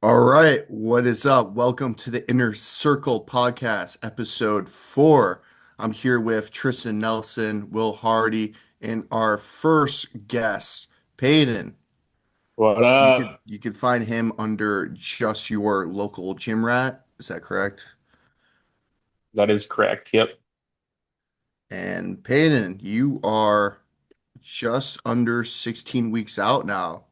All right, what is up? Welcome to the Inner Circle Podcast, episode 4. I'm here with Tristan Nelson, Will Hardy, and our first guest, Peydon. What You could up? you could find him under just your local gym rat. Is that correct? That is correct. Yep. And Peydon, you are just under 16 weeks out now.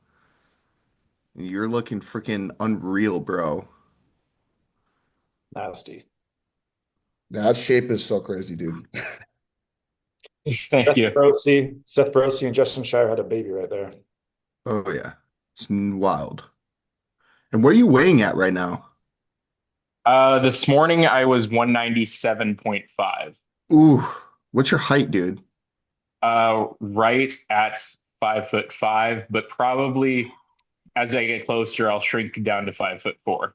You're looking freaking unreal, bro. Nasty. That shape is so crazy, dude. Thank Seth you. Seth Brosey and Justin Shire had a baby right there. Oh yeah. It's wild. And what are you weighing at right now? This morning I was 197.5. Ooh, what's your height, dude? Right at 5'5", but probably as I get closer, I'll shrink down to 5'4".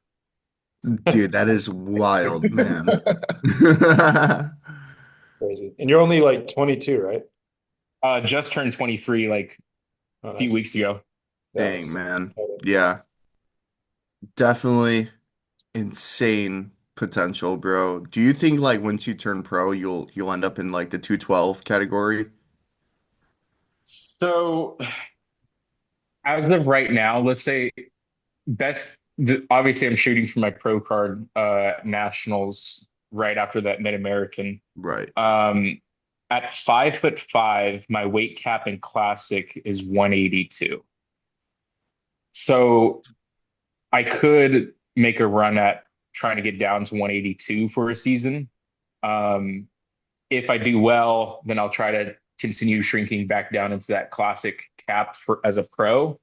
Dude, that is wild, man. Crazy. And you're only like 22, right? Just turned 23 like Oh, a few nice. weeks ago. Yeah, Dang, that's man. Yeah, definitely insane potential, bro. Do you think like once you turn pro, you'll end up in like the 212 category? So as of right now, let's say obviously I'm shooting for my pro card nationals right after that Mid-American. Right. Um, at 5'5", my weight cap in classic is 182. So I could make a run at trying to get down to 182 for a season. Um, if I do well, then I'll try to continue shrinking back down into that classic cap for as a pro.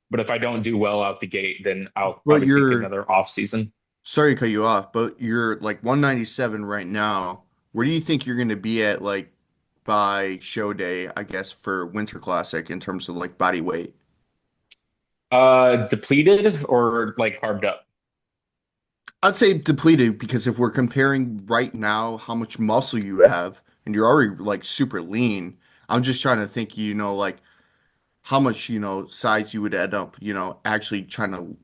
But if I don't do well out the gate, then I'll But probably take you're another off season. sorry to cut you off, but you're like 197 right now. Where do you think you're gonna be at like by show day, I guess, for Winter Classic in terms of like body weight? Depleted or like carved up? I'd say depleted because if we're comparing right now how much muscle you have and you're already like super lean, I'm just trying to think, like how much, size you would end up, actually trying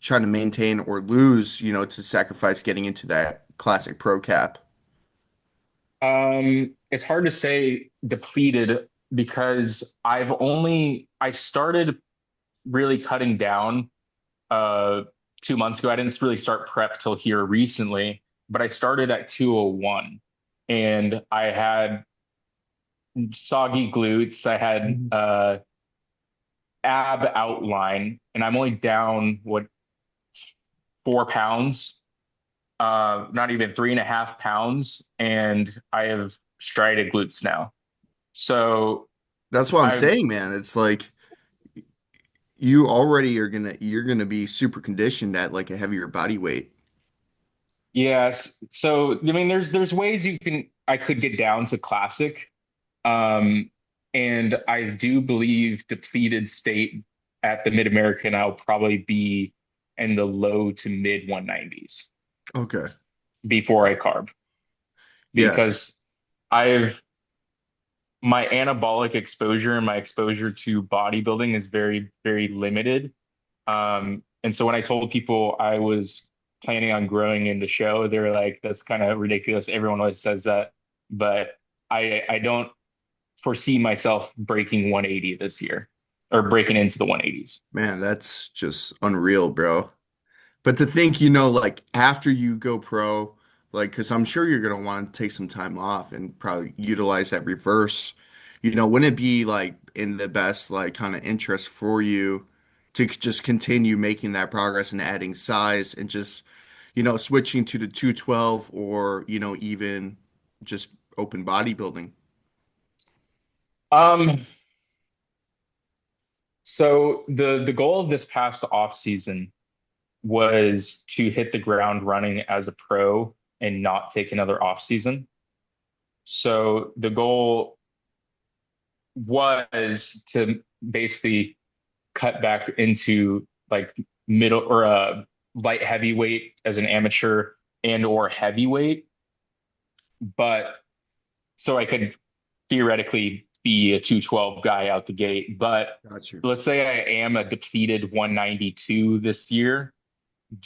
to maintain or lose, to sacrifice getting into that classic pro cap. It's hard to say depleted because I started really cutting down uh 2 months ago. I didn't really start prep till here recently, but I started at 201 and I had soggy glutes. I had Mhm. ab outline, and I'm only down 4 pounds, not even 3.5 pounds, and I have striated glutes now. So That's what I'm I've saying, man. It's like you already you're gonna be super conditioned at like a heavier body weight. yes. So I mean, there's ways I could get down to classic, um, and I do believe depleted state at the Mid American, I'll probably be in the low to mid 190s Okay. before I carb Yeah. because I've my anabolic exposure and my exposure to bodybuilding is very, very limited. And so when I told people I was planning on growing in the show, they were like, that's kind of ridiculous. Everyone always says that. But I don't foresee myself breaking 180 this year or breaking into the 180s. Man, that's just unreal, bro. But to think, like after you go pro, like, because I'm sure you're gonna want to take some time off and probably utilize that reverse, wouldn't it be like in the best, like, kind of interest for you to just continue making that progress and adding size and just, switching to the 212 or, even just open bodybuilding? Um, so the goal of this past off season was to hit the ground running as a pro and not take another off season. So the goal was to basically cut back into like middle or light heavyweight as an amateur and or heavyweight, but so I could theoretically be a 212 guy out the gate. But Got you. let's say I am a depleted 192 this year.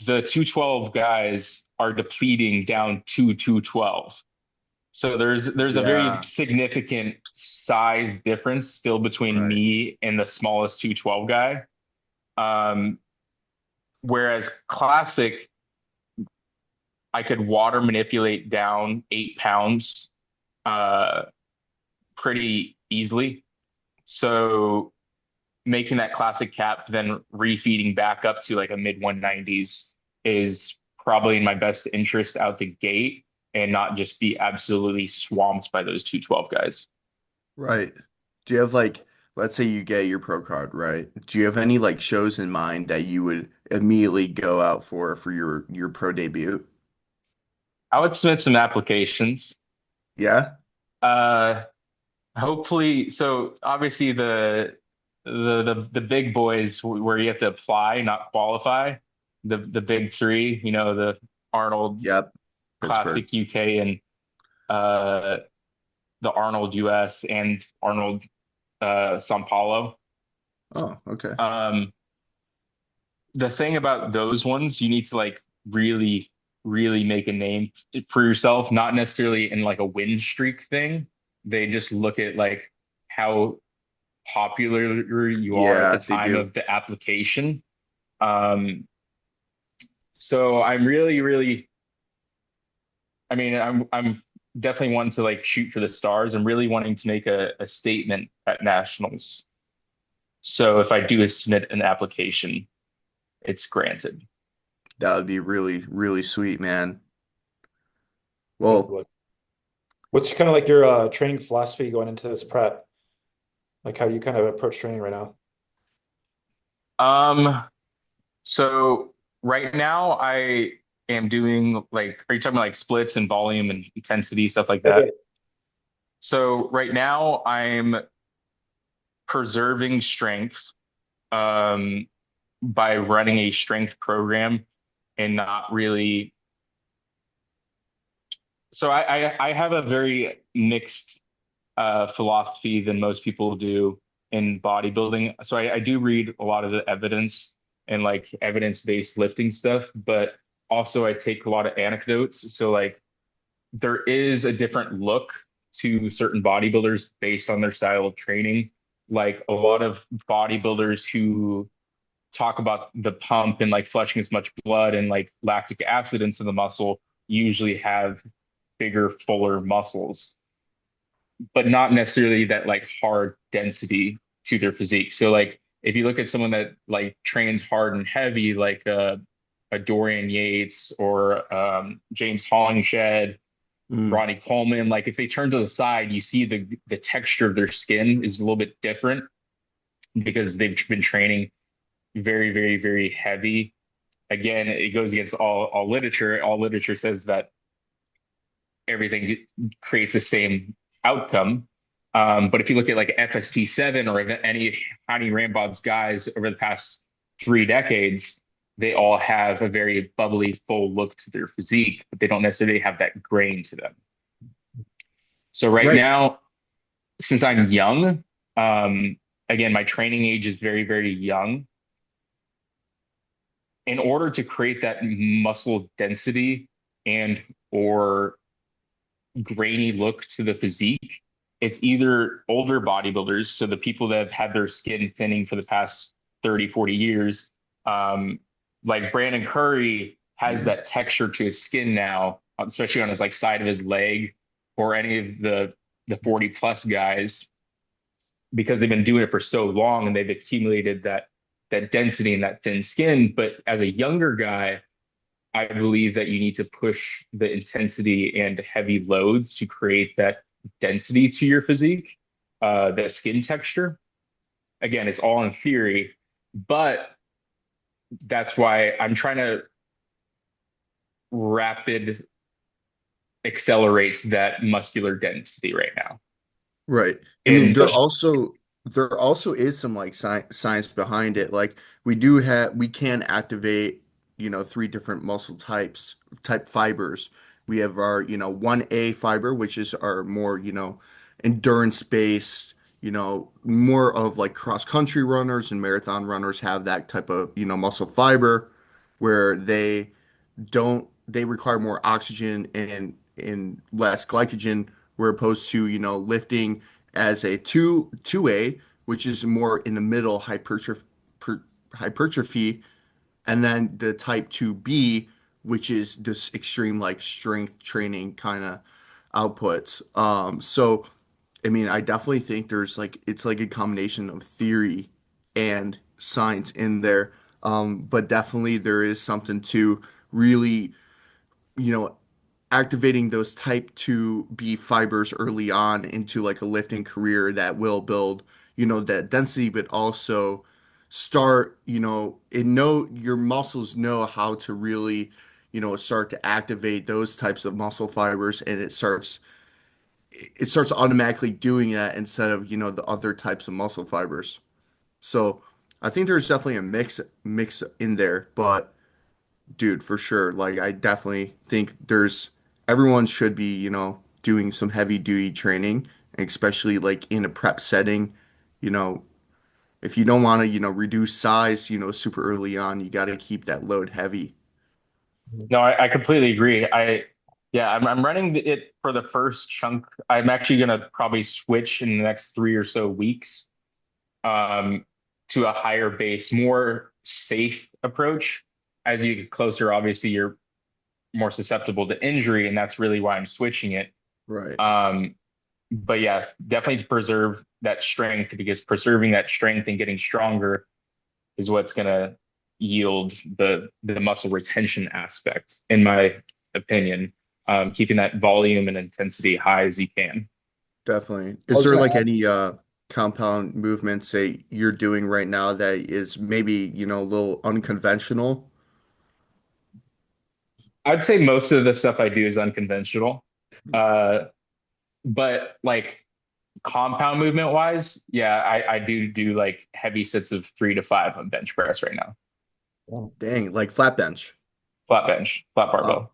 The 212 guys are depleting down to 212. So there's a very Yeah, significant size difference still between right. me and the smallest 212 guy. Um, Whereas classic, I could water manipulate down 8 pounds uh, pretty easily. So making that classic cap, then refeeding back up to like a mid 190s is probably in my best interest out the gate and not just be absolutely swamped by those 212 guys. Right. Do you have like, let's say you get your pro card, right? Do you have any like shows in mind that you would immediately go out for your pro debut? I would submit some applications. Yeah? Uh, Hopefully, so obviously the big boys where you have to apply, not qualify. The big three, the Arnold Yep. Pittsburgh. Classic UK and uh the Arnold US and Arnold Sao Paulo. Oh, okay. Um, the thing about those ones, you need to like really, really make a name for yourself, not necessarily in like a win streak thing. They just look at like how popular you are at the Yeah, they time do. of the application. Um, so I'm really, really, I mean, I'm definitely wanting to like shoot for the stars. I'm really wanting to make a statement at nationals. So if I do submit an application, it's granted. That would be really, really sweet, man. Good Well, luck. What's kind of like your training philosophy going into this prep? Like how do you kind of approach training right now? Um, so right now I am doing like, are you talking about like splits and volume and intensity, stuff like Okay. that? So right now I'm preserving strength um, by running a strength program and not really. So I have a very mixed philosophy than most people do in bodybuilding. So I do read a lot of the evidence and like evidence-based lifting stuff, but also I take a lot of anecdotes. So like there is a different look to certain bodybuilders based on their style of training. Like a lot of bodybuilders who talk about the pump and like flushing as much blood and like lactic acid into the muscle usually have bigger, fuller muscles, but not necessarily that like hard density to their physique. So like if you look at someone that like trains hard and heavy, like a Dorian Yates or James Hollingshed, mm, Ronnie Coleman, like if they turn to the side, you see the texture of their skin is a little bit different because they've been training very, very, very heavy. Again, it goes against all literature. All literature says that everything creates the same outcome. But if you look at like FST7 or any Hani Rambod's guys over the past 3 decades, they all have a very bubbly, full look to their physique, but they don't necessarily have that grain to them. So right right. now, since I'm young, again, my training age is very, very young. In order to create that muscle density and or grainy look to the physique, it's either older bodybuilders, so the people that have had their skin thinning for the past 30, 40 years, um, like Brandon Curry has Mm, that texture to his skin now, especially on his like side of his leg, or any of the 40 plus guys, because they've been doing it for so long and they've accumulated that density and that thin skin. But as a younger guy, I believe that you need to push the intensity and heavy loads to create that density to your physique, that skin texture. Again, it's all in theory, but that's why I'm trying to rapid accelerate that muscular density right now. right. And then And there also is some like science behind it. Like we can activate, three different muscle type fibers. We have our, 1A fiber, which is our more, endurance based, more of like cross country runners and marathon runners have that type of, muscle fiber where they require more oxygen and less glycogen, where opposed to, lifting as a two-way, which is more in the middle hypertrophy, and then the type 2B, which is this extreme like strength training kind of outputs. So I mean, I definitely think there's like it's like a combination of theory and science in there. But definitely there is something to really, you know, activating those type 2B fibers early on into like a lifting career that will build, that density, but also start, your muscles know how to really, start to activate those types of muscle fibers, and it starts automatically doing that instead of, the other types of muscle fibers. So I think there's definitely a mix in there, but dude, for sure. Like I definitely think everyone should be, doing some heavy duty training, especially like in a prep setting. You know, if you don't want to, reduce size, super early on, you got to keep that load heavy. No, I completely agree. Yeah, I'm running it for the first chunk. I'm actually gonna probably switch in the next 3 or so weeks, um, to a higher base, more safe approach. As you get closer, obviously you're more susceptible to injury, and that's really why I'm switching it. Right. Um, but yeah, definitely to preserve that strength, because preserving that strength and getting stronger is what's gonna yield the muscle retention aspect, in my opinion. Keeping that volume and intensity high as you can. Definitely. I Is was there gonna like ask, any compound movements that you're doing right now that is maybe, a little unconventional? I'd say most of the stuff I do is unconventional. Uh, but like compound movement wise, yeah, I do like heavy sets of 3 to 5 on bench press right now. Dang, like flat bench. Flat bench, flat Wow. barbell.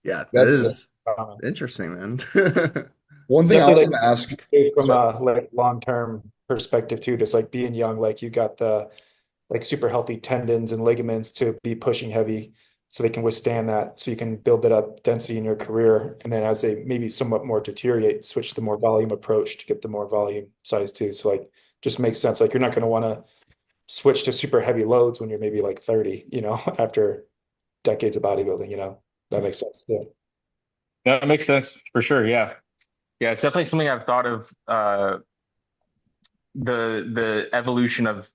Yeah, that that's is Um, interesting, man. one it's thing I was definitely gonna ask. like from Sorry. a like long-term perspective too, just like being young, like you got the like super healthy tendons and ligaments to be pushing heavy so they can withstand that. So you can build that up density in your career. And then as they maybe somewhat more deteriorate, switch to the more volume approach to get the more volume size too. So like just makes sense. Like you're not going to want to switch to super heavy loads when you're maybe like 30, after decades of bodybuilding, that makes sense too. That makes sense for sure. Yeah, yeah, it's definitely something I've thought of. The evolution of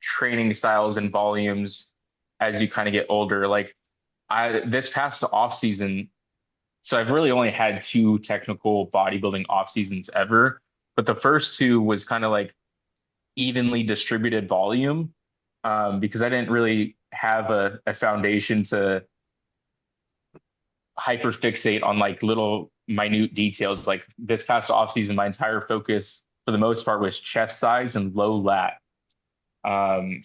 training styles and volumes as you kind of get older. Like I this past off season, so I've really only had two technical bodybuilding off seasons ever, but the first two was kind of like evenly distributed volume, because I didn't really have a foundation to hyperfixate on like little minute details. Like this past off season, my entire focus for the most part was chest size and low lat. Um,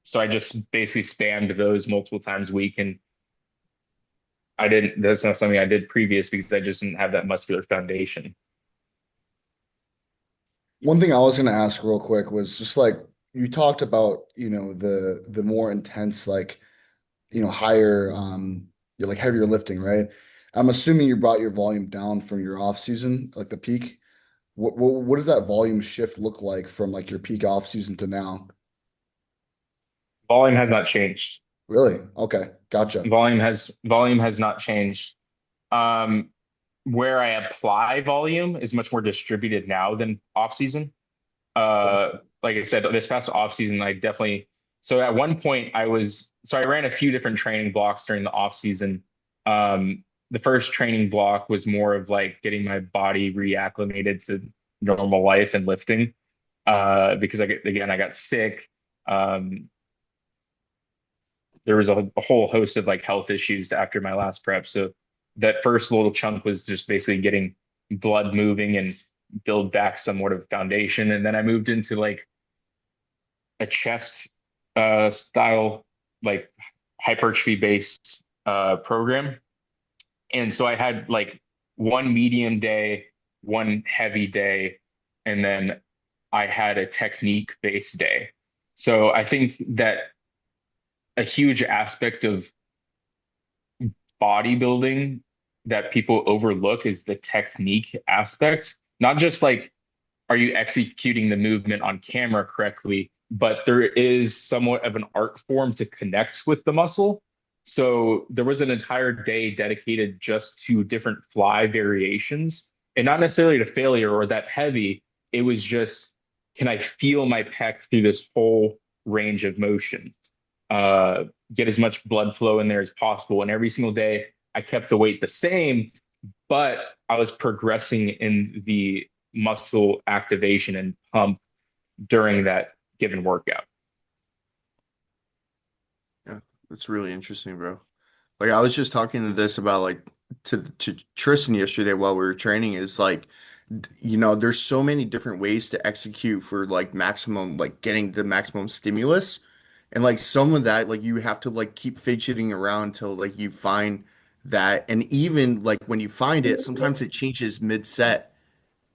so I just basically spammed those multiple times a week, and that's not something I did previous because I just didn't have that muscular foundation. One thing I was gonna ask real quick was just like you talked about, the more intense, like, higher, like heavier lifting, right? I'm assuming you brought your volume down from your off season, like the peak. What does that volume shift look like from like your peak off season to now? Volume has not changed. Really? Okay, gotcha. Volume has not changed. Um, where I apply volume is much more distributed now than off season. Gotcha. Like I said, this past off season, I definitely. So at one point, I ran a few different training blocks during the off season. The first training block was more of like getting my body reacclimated to normal life and lifting. Because I got sick. Um, there was a whole host of like health issues after my last prep. So that first little chunk was just basically getting blood moving and build back somewhat of a foundation. And then I moved into like a chest style, like hypertrophy based program. And so I had like one medium day one heavy day, and then I had a technique based day. So I think that a huge aspect of bodybuilding that people overlook is the technique aspect. Not just like, are you executing the movement on camera correctly, but there is somewhat of an art form to connect with the muscle. So there was an entire day dedicated just to different fly variations, and not necessarily to failure or that heavy. It was just, can I feel my pec through this whole range of motion? uh, get as much blood flow in there as possible. And every single day, I kept the weight the same, but I was progressing in the muscle activation and pump during that given workout. Yeah, that's really interesting, bro. Like I was just talking to this about like to Tristan yesterday while we were training is like there's so many different ways to execute for like maximum like getting the maximum stimulus. And like some of that like you have to like keep fidgeting around until like you find that. And even like when you find it, sometimes it changes mid-set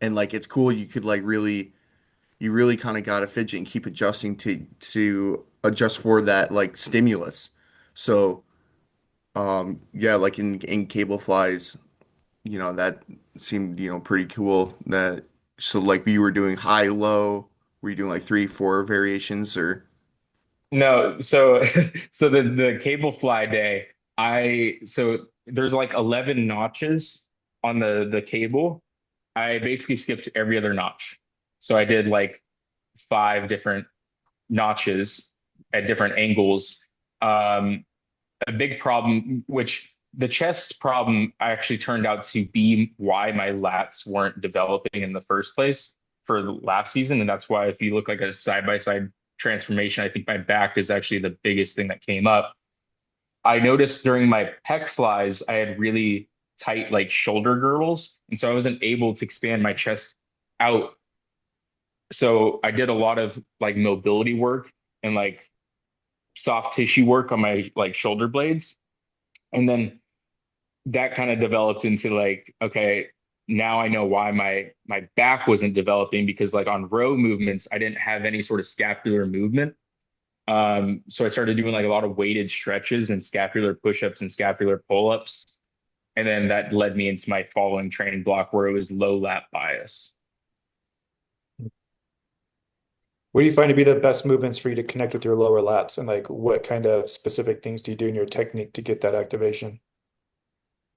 and like it's cool. You could like really kind of got to fidget and keep adjusting to adjust for that like stimulus. So yeah, like in cable flies, that seemed, pretty cool. That so like you were doing high, low, were you doing like three, four variations or No, so so the cable fly day, so there's like 11 notches on the cable. I basically skipped every other notch. So I did like five different notches at different angles. Um, a big problem, which the chest problem actually turned out to be why my lats weren't developing in the first place for the last season. And that's why if you look like a side by side transformation, I think my back is actually the biggest thing that came up. I noticed during my pec flies, I had really tight like shoulder girdles. And so I wasn't able to expand my chest out. So I did a lot of like mobility work and like soft tissue work on my like shoulder blades. And then that kind of developed into like, okay, now I know why my back wasn't developing because like on row movements, I didn't have any sort of scapular movement. So I started doing like a lot of weighted stretches and scapular push-ups and scapular pull-ups. And then that led me into my following training block where it was low lat bias. What do you find to be the best movements for you to connect with your lower lats? And like what kind of specific things do you do in your technique to get that activation?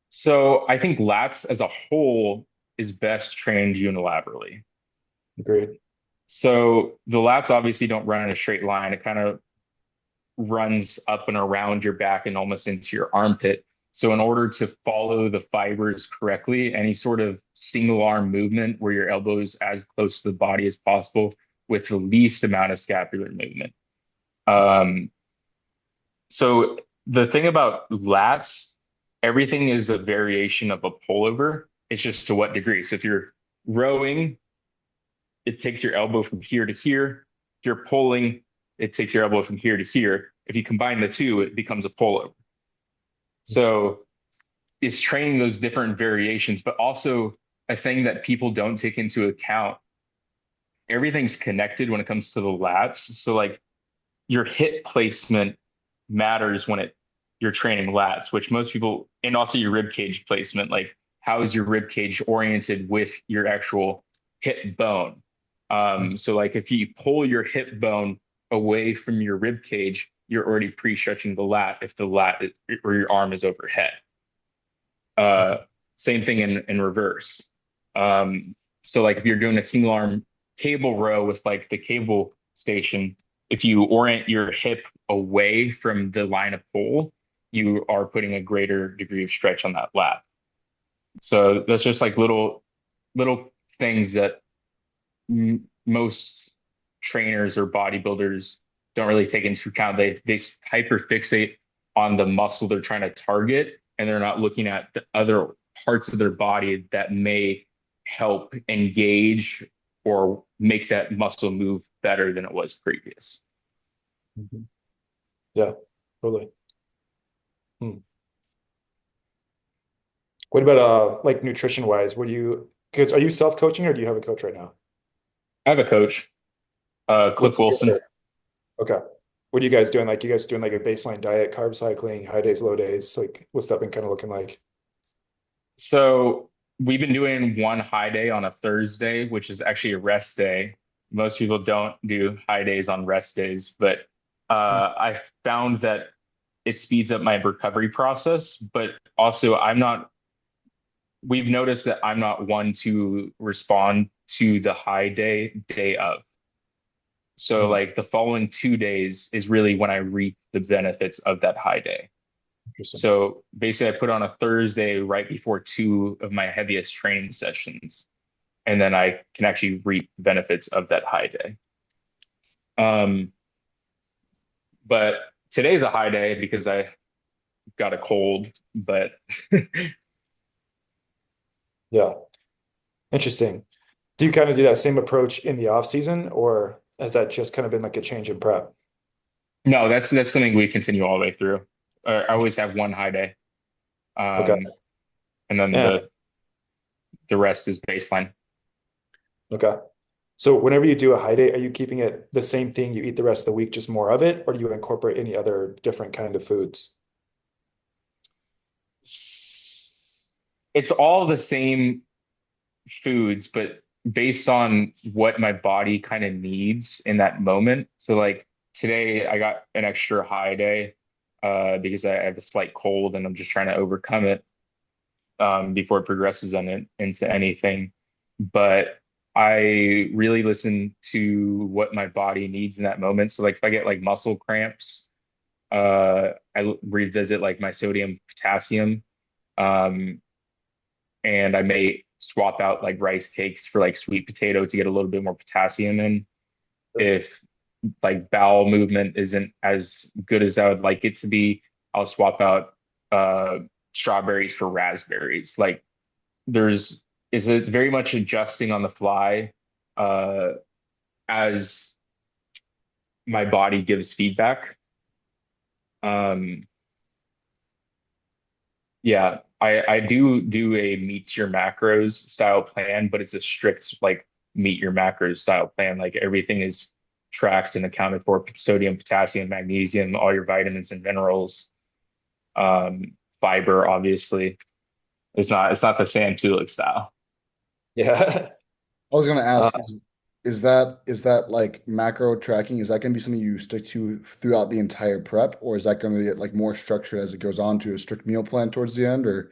So I think lats as a whole is best trained unilaterally. Agreed. So the lats obviously don't run in a straight line. It kind of runs up and around your back and almost into your armpit. So in order to follow the fibers correctly, any sort of single arm movement where your elbow is as close to the body as possible with the least amount of scapular movement. Um, so the thing about lats, everything is a variation of a pullover. It's just to what degree. So if you're rowing, it takes your elbow from here to here. If you're pulling, it takes your elbow from here to here. If you combine the two, it becomes a pullover. So it's training those different variations, but also a thing that people don't take into account. Everything's connected when it comes to the lats. So like your hip placement matters when you're training lats, which most people, and also your rib cage placement, like how is your rib cage oriented with your actual hip bone? So like if you pull your hip bone away from your rib cage, you're already pre-stretching the lat if the or your arm is overhead. Uh, Same thing in reverse. So like if you're doing a single arm cable row with like the cable station, if you orient your hip away from the line of pull, you are putting a greater degree of stretch on that lat. So that's just like little things that most trainers or bodybuilders don't really take into account. They hyper fixate on the muscle they're trying to target, and they're not looking at the other parts of their body that may help engage or make that muscle move better than it was previous. Mhm. Yeah, totally. Hmm. What about like nutrition wise? What do you Because are you self-coaching or do you have a coach right now? I have a coach, Cliff What's Wilson. your, okay. What are you guys doing? Like you guys doing like a baseline diet, carb cycling, high days, low days? Like what's that been kind of looking like? So we've been doing one high day on a Thursday, which is actually a rest day. Most people don't do high days on rest days, but I found that it speeds up my recovery process. But also, we've noticed that I'm not one to respond to the high day of. So, Mhm. like the following 2 days is really when I reap the benefits of that high day. Interesting. So basically, I put on a Thursday right before two of my heaviest training sessions, and then I can actually reap the benefits of that high day. Um, but today's a high day because I got a cold, but Yeah. Interesting. Do you kind of do that same approach in the off season, or has that just kind of been like a change in prep? no, that's something we continue all the way through. I always have one high day, Okay. um, and then Yeah. the rest is baseline. Okay. So whenever you do a high day, are you keeping it the same thing you eat the rest of the week, just more of it, or do you incorporate any other different kind of foods? It's all the same foods, but based on what my body kind of needs in that moment. So like today I got an extra high day because I have a slight cold and I'm just trying to overcome it before it progresses into anything. But I really listen to what my body needs in that moment. So like if I get like muscle cramps, I revisit like my sodium potassium. Um, and I may swap out like rice cakes for like sweet potato to get a little bit more potassium in. If like bowel movement isn't as good as I would like it to be, I'll swap out uh strawberries for raspberries. Like there's is it very much adjusting on the fly uh as my body gives feedback. Um Yeah, I do a meet your macros style plan, but it's a strict like meet your macros style plan. Like everything is tracked and accounted for, sodium, potassium, magnesium, all your vitamins and minerals, fiber, obviously. It's not the Sam Tulick style. Yeah. I was gonna Uh, ask, is that like macro tracking? Is that gonna be something you stick to throughout the entire prep, or is that gonna get like more structured as it goes on to a strict meal plan towards the end? Or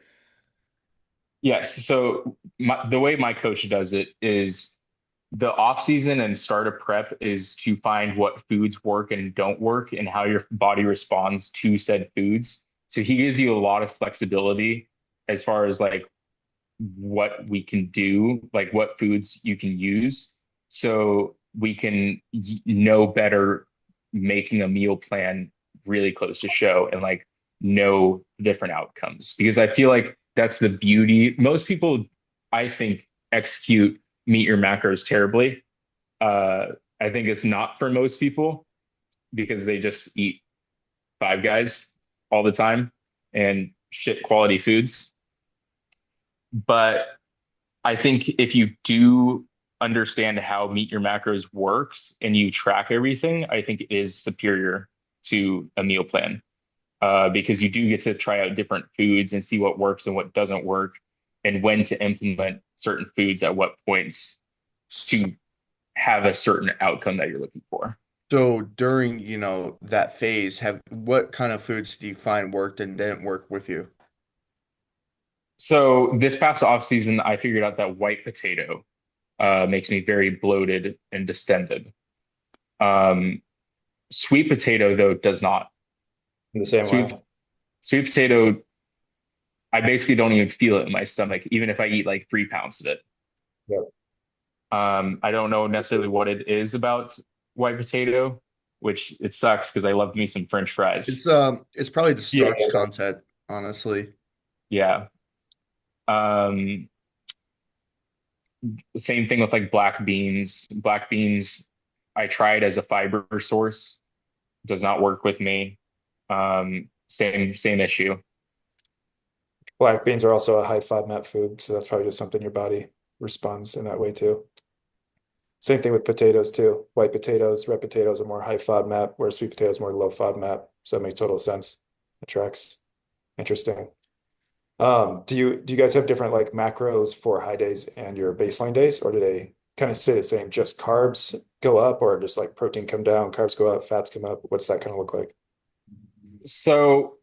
Yes, so the way my coach does it is the off season and start of prep is to find what foods work and don't work and how your body responds to said foods. So he gives you a lot of flexibility as far as like what we can do, like what foods you can use. So we can know better making a meal plan really close to show and like know different outcomes. Because I feel like that's the beauty. Most people, I think, execute meet your macros terribly. Uh, I think it's not for most people because they just eat Five Guys all the time and shit quality foods. But I think if you do understand how Meet Your Macros works and you track everything, I think it is superior to a meal plan because you do get to try out different foods and see what works and what doesn't work and when to implement certain foods at what points to have a certain outcome that you're looking for. So during, that phase, have what kind of foods do you find worked and didn't work with you? So this past off season, I figured out that white potato makes me very bloated and distended. Um, Sweet potato though does not. in the same Sweet way. sweet potato, I basically don't even feel it in my stomach, even if I eat like 3 pounds of it. Yep. I don't know necessarily what it is about white potato, which it sucks because I love me some French fries. It's probably the Yeah. starch content, honestly. Yeah. Um, Same thing with like black beans. Black beans, I tried as a fiber source, does not work with me. Same issue. Black beans are also a high FODMAP food, so that's probably just something your body responds in that way too. Same thing with potatoes too. White potatoes, red potatoes are more high FODMAP, whereas sweet potatoes more low FODMAP. So it makes total sense. It tracks. Interesting. Do you guys have different like macros for high days and your baseline days, or do they kind of stay the same? Just carbs go up, or just like protein come down, carbs go up, fats come up? What's that kind of look like? So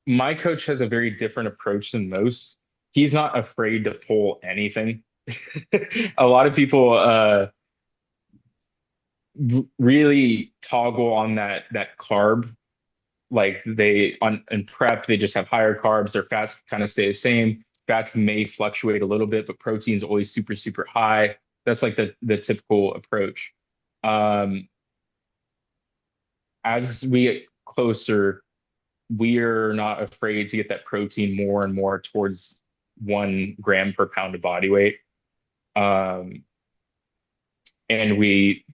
my coach has a very different approach than most. He's not afraid to pull anything. A lot of people really toggle on that carb. Like they on in prep, they just have higher carbs. Their fats kind of stay the same. Fats may fluctuate a little bit, but protein's always super, super high. That's like the typical approach. Um, as we get closer, we're not afraid to get that protein more and more towards 1 gram per pound of body weight. Um, and we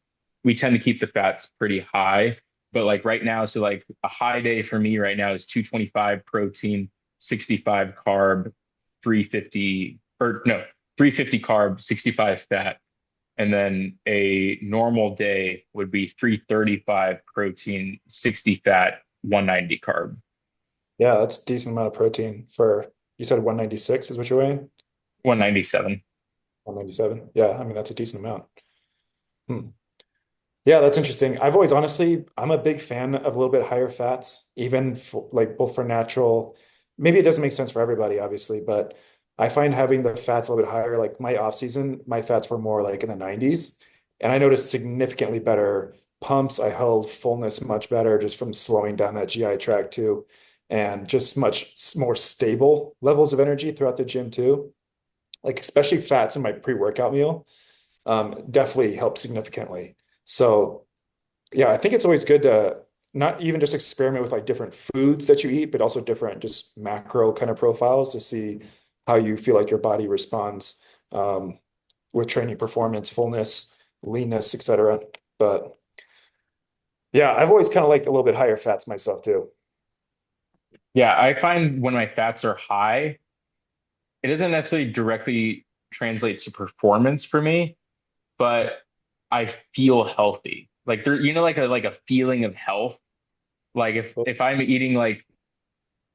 tend to keep the fats pretty high. But like right now, so like a high day for me right now is 225 protein, 65 carb, 350 or no, 350 carb, 65 fat. And then a normal day would be 335 protein, 60 fat, 190 carb. Yeah, that's a decent amount of protein for, you said 196 is what you're weighing? 197. 197. Yeah, I mean that's a decent amount. Hmm. Yeah, that's interesting. I've always honestly, I'm a big fan of a little bit higher fats, even for, like both for natural. Maybe it doesn't make sense for everybody, obviously, but I find having the fats a little bit higher, like my off season, my fats were more like in the 90s, and I noticed significantly better pumps. I held fullness much better just from slowing down that GI tract too, and just much more stable levels of energy throughout the gym too. Like especially fats in my pre-workout meal, definitely help significantly. So yeah, I think it's always good to not even just experiment with like different foods that you eat, but also different just macro kind of profiles to see how you feel like your body responds um, with training performance, fullness, leanness, etc. But yeah, I've always kind of liked a little bit higher fats myself too. Yeah, I find when my fats are high, it doesn't necessarily directly translate to performance for me, but I feel healthy. Like there, like a feeling of health. Like if I'm eating like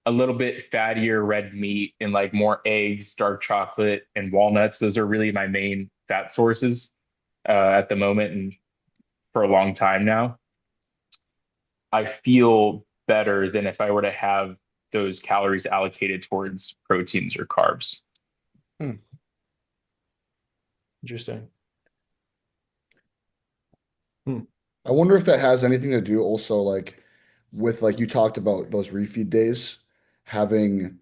a little bit fattier red meat and like more eggs, dark chocolate, and walnuts, those are really my main fat sources at the moment and for a long time now. I feel better than if I were to have those calories allocated towards proteins or carbs. Hmm, interesting. Hmm. I wonder if that has anything to do also like with like you talked about those refeed days, having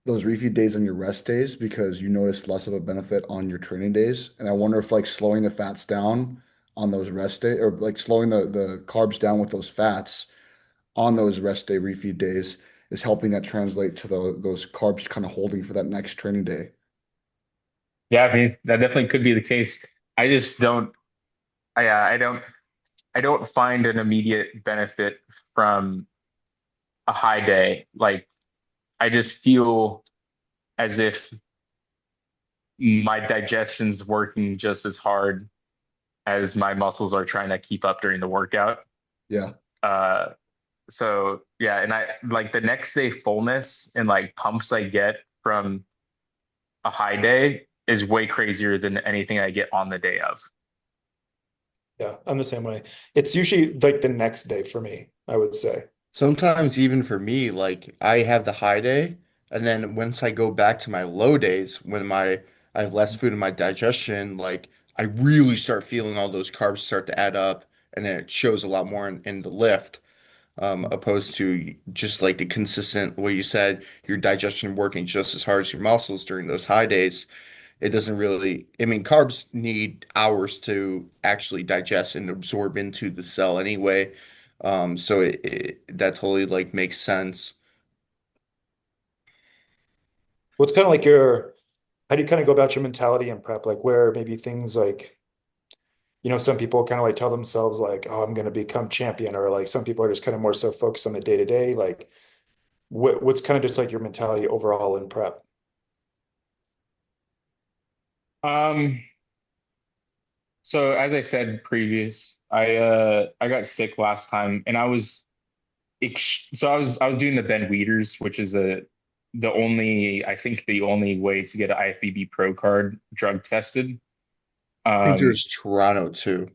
those refeed days on your rest days because you notice less of a benefit on your training days. And I wonder if like slowing the fats down on those rest day or like slowing the carbs down with those fats on those rest day refeed days is helping that translate to those carbs kind of holding for that next training day. Yeah, I mean that definitely could be the case. I just don't. I don't find an immediate benefit from a high day. Like I just feel as if my digestion's working just as hard as my muscles are trying to keep up during the workout. Yeah. Uh, so yeah, and I like the next day fullness and like pumps I get from a high day is way crazier than anything I get on the day of. Yeah, I'm the same way. It's usually like the next day for me, I would say. Sometimes even for me, like I have the high day, and then once I go back to my low days, when my I have less food in my digestion, like I really start feeling all those carbs start to add up, and then it shows a lot more in the lift, opposed to just like the consistent, what you said, your digestion working just as hard as your muscles during those high days. It doesn't really, I mean, carbs need hours to actually digest and absorb into the cell anyway. So that totally like makes sense. What's kind of like your, how do you kind of go about your mentality in prep? Like where maybe things like, some people kind of like tell themselves like, oh, I'm going to become champion, or like some people are just kind of more so focused on the day to day. Like what's kind of just like your mentality overall in prep? Um, so as I said previous, I got sick last time, and I was doing the Ben Weeders, which is the only I think the only way to get an IFBB Pro card drug tested. I think Um, there's Toronto too.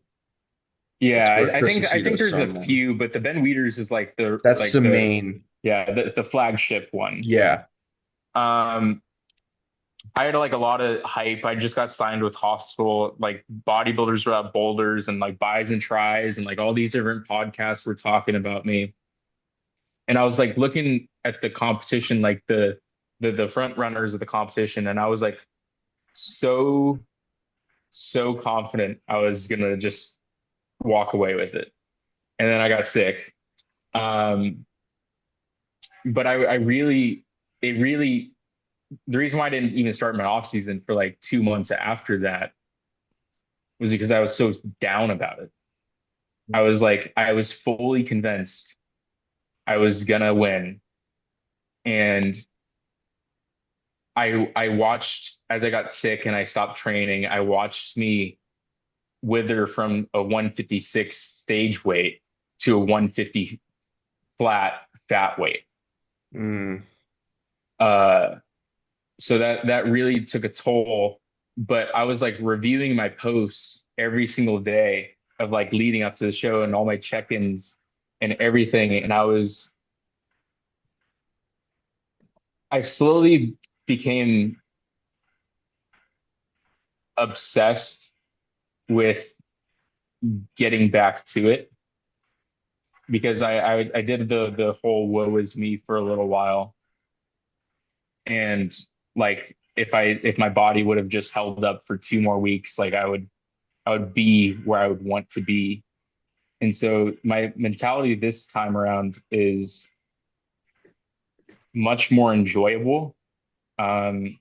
yeah, That's where Chris I think Aceto's there's a from. few, but the Ben Weeders is like That's the the main. yeah the flagship one. Yeah. Um, I had like a lot of hype. I just got signed with Hostel, like bodybuilders without boulders and like buys and tries and like all these different podcasts were talking about me. And I was like looking at the competition, like the front runners of the competition, and I was like so so confident I was gonna just walk away with it. And then I got sick. Um, but I really it really the reason why I didn't even start my off season for like 2 months after that was because I was so down about it. I was fully convinced I was gonna win. And I watched as I got sick and I stopped training, I watched me wither from a 156 stage weight to a 150 flat fat weight. Mm. Uh, so that really took a toll. But I was like reviewing my posts every single day of like leading up to the show and all my check-ins and everything. And I slowly became obsessed with getting back to it because I did the whole woe is me for a little while. And like if my body would have just held up for 2 more weeks, like I would be where I would want to be. And so my mentality this time around is much more enjoyable. Um,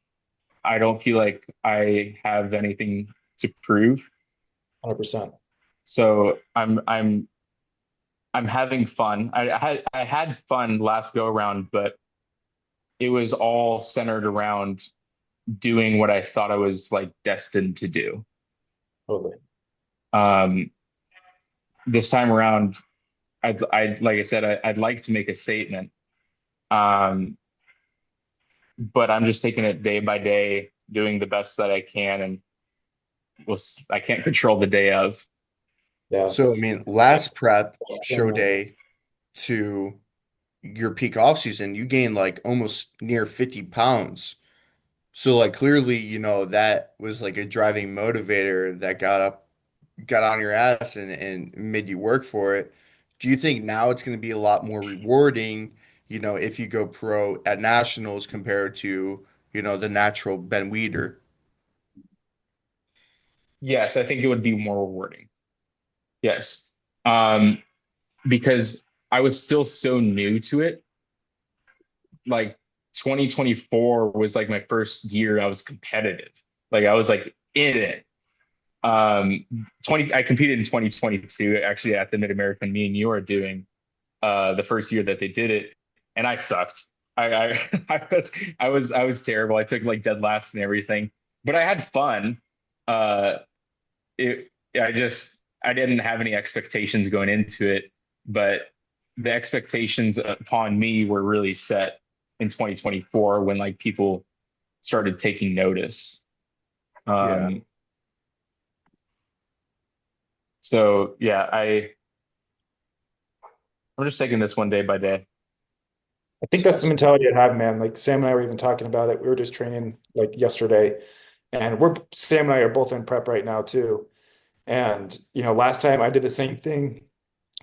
I don't feel like I have anything to prove. 100%. So I'm having fun. I had fun last go around, but it was all centered around doing what I thought I was like destined to do. Totally. Um, this time around, I'd like I said, I'd like to make a statement. Um, but I'm just taking it day by day, doing the best that I can, and I can't control the day of. Yeah. So, I mean, Same. last prep Same, show man. day to your peak off season, you gained like almost near 50 pounds. So, like, clearly, that was like a driving motivator that got on your ass and made you work for it. Do you think now it's going to be a lot more rewarding, if you go pro at nationals compared to, the natural Ben Weeder? Yes, I think it would be more rewarding. Yes. Um, because I was still so new to it. Like 2024 was like my first year I was competitive. Like I was like in it. 20 I competed in 2022 actually at the Mid-American me and you are doing the first year that they did it, and I sucked. I was terrible. I took like dead last and everything, but I had fun. Uh, it I didn't have any expectations going into it, but the expectations upon me were really set in 2024 when like people started taking notice. Yeah. Um, so yeah, I'm just taking this one day by day. I think that's the mentality I have, man. Like Sam and I were even talking about it. We were just training like yesterday, and Sam and I are both in prep right now too. And last time I did the same thing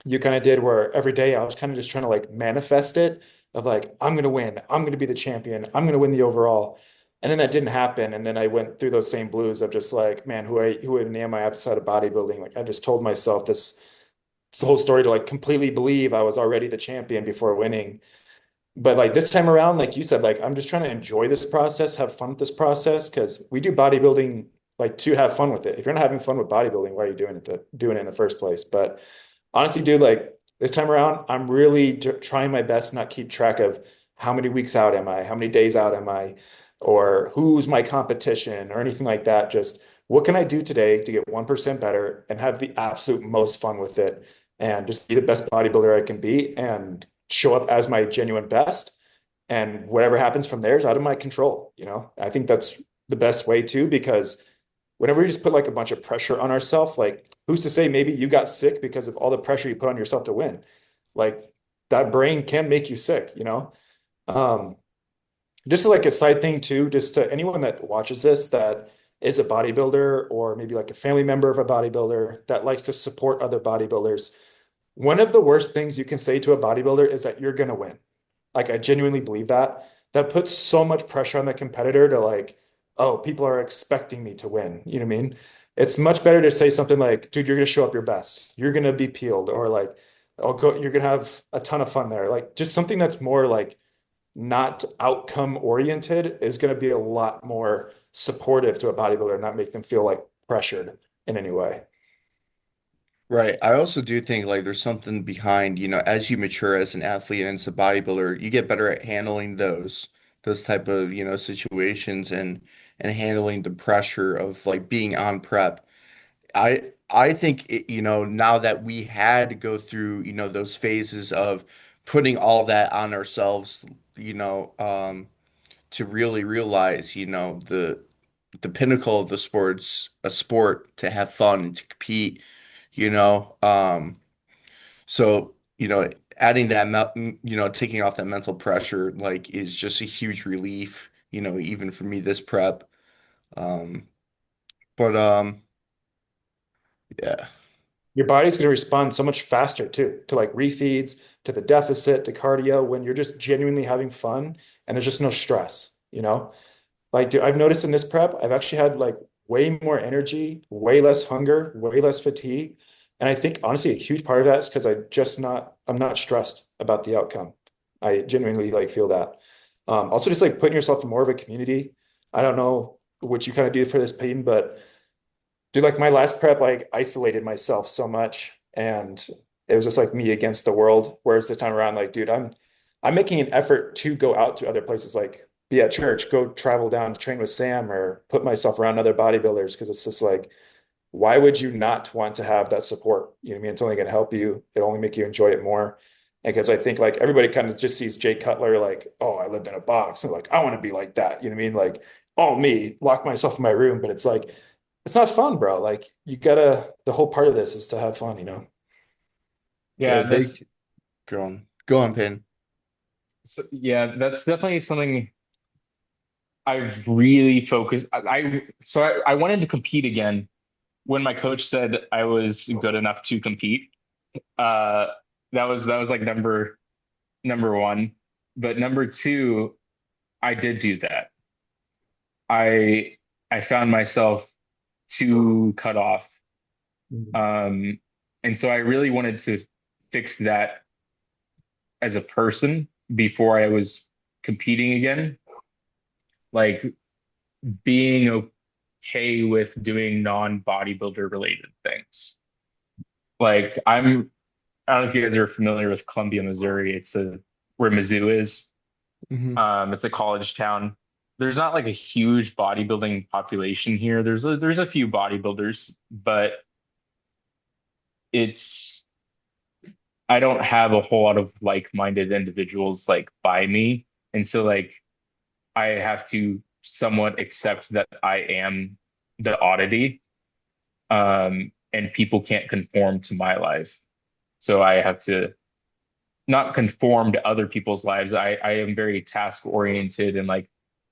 you kind of did, where every day I was kind of just trying to like manifest it of like, I'm gonna win, I'm gonna be the champion, I'm gonna win the overall. And then that didn't happen. And then I went through those same blues of just like, man, who even am I outside of bodybuilding? Like I just told myself this the whole story to like completely believe I was already the champion before winning. But like this time around, like you said, like I'm just trying to enjoy this process, have fun with this process, because we do bodybuilding like to have fun with it. If you're not having fun with bodybuilding, why are you doing it in the first place? But honestly, dude, like this time around, I'm really trying my best to not keep track of how many weeks out am I, how many days out am I. or who's my competition or anything like that. Just what can I do today to get 1% better and have the absolute most fun with it and just be the best bodybuilder I can be and show up as my genuine best. And whatever happens from there is out of my control. I think that's the best way too, because whenever we just put like a bunch of pressure on ourselves, like who's to say maybe you got sick because of all the pressure you put on yourself to win? Like that brain can make you sick. Um, just like a side thing too, just to anyone that watches this that is a bodybuilder or maybe like a family member of a bodybuilder that likes to support other bodybuilders. One of the worst things you can say to a bodybuilder is that you're going to win. Like I genuinely believe that. That puts so much pressure on the competitor to like, oh, people are expecting me to win. You know what I mean? It's much better to say something like, dude, you're gonna show up your best. You're gonna be peeled, or like, you're gonna have a ton of fun there. Like just something that's more like not outcome oriented is gonna be a lot more supportive to a bodybuilder, not make them feel like pressured in any way. Right. I also do think like there's something behind, as you mature as an athlete and as a bodybuilder, you get better at handling those type of, situations and handling the pressure of like being on prep. I think now that we had to go through, those phases of putting all that on ourselves, to really realize, the pinnacle of the sport's a sport to have fun and to compete, you know. So, adding that, taking off that mental pressure, like, is just a huge relief, even for me this prep. Um, but yeah, Your body's going to respond so much faster too to like refeeds, to the deficit, to cardio when you're just genuinely having fun and there's just no stress. Like, dude, I've noticed in this prep, I've actually had like way more energy, way less hunger, way less fatigue. And I think honestly, a huge part of that is because I'm not stressed about the outcome. I genuinely like feel that. Also just like putting yourself in more of a community. I don't know what you kind of do for this pain, but dude, like my last prep, like isolated myself so much and it was just like me against the world. Whereas this time around, like, dude, I'm making an effort to go out to other places, like be at church, go travel down to train with Sam or put myself around other bodybuilders. Cause it's just like, why would you not want to have that support? You know what I mean? It's only going to help you. It'll only make you enjoy it more. And because I think like everybody kind of just sees Jay Cutler like, oh, I lived in a box. And like, I want to be like that. You know what I mean? Like, oh, me, lock myself in my room. But it's like, it's not fun, bro. Like, the whole part of this is to have fun. yeah, Yeah, big go on, Pin. that's definitely something I've really focused. I wanted to compete again when my coach said I was good enough to compete. Uh, that was like number one. But number two, I did do that. I I found myself too cut off. Mhm. Um, and so I really wanted to fix that as a person before I was competing again. Like being okay with doing non-bodybuilder related things. Like I don't know if you guys are familiar with Columbia, Missouri. It's a where Mizzou is. Hmm. It's a college town. There's not like a huge bodybuilding population here. There's a few bodybuilders, but it's I don't have a whole lot of like-minded individuals like by me. And so like I have to somewhat accept that I am the oddity. And people can't conform to my life. So I have to not conform to other people's lives. I am very task oriented and like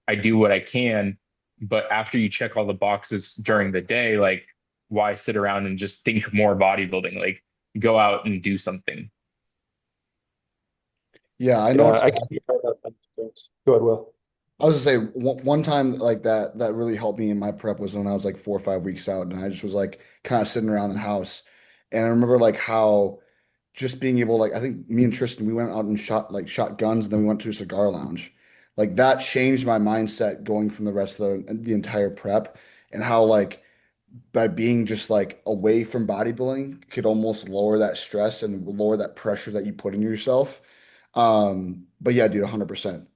I do what I can. But after you check all the boxes during the day, like why sit around and just think more bodybuilding? Like go out and do something. Yeah, I Yeah, noticed. I can be part of that. Go ahead, Will. I was gonna say one time like that really helped me in my prep was when I was like 4 or 5 weeks out, and I just was like kind of sitting around the house, and I remember like how just being able like I think me and Tristan we went out and shot guns, and then we went to a cigar lounge. Like that changed my mindset going from the rest of the entire prep, and how like by being just like away from bodybuilding could almost lower that stress and lower that pressure that you put in yourself. But yeah, dude, 100%.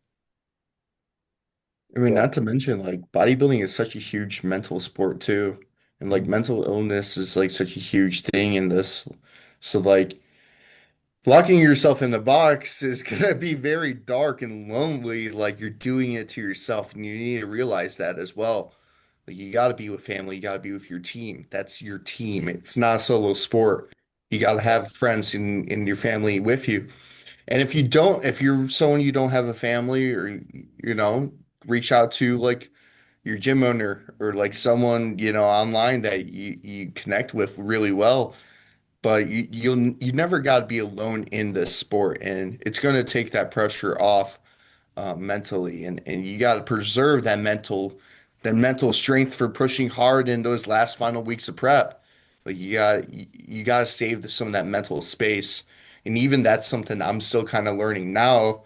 I mean, Yeah. not to mention like bodybuilding is such a huge mental sport too. And like Mhm. mental illness is like such a huge thing in this. So like locking yourself in the box is gonna be very dark and lonely. Like you're doing it to yourself, and you need to realize that as well. Like you got to be with family, you got to be with your team. That's your team. It's not a solo sport. You got to have friends in your family with you. And if you don't, if you're someone you don't have a family or reach out to like your gym owner or like someone, online that you connect with really well. But you never got to be alone in this sport, and it's going to take that pressure off mentally, and you got to preserve that mental strength for pushing hard in those last final weeks of prep. Like you got to save some of that mental space, and even that's something I'm still kind of learning now,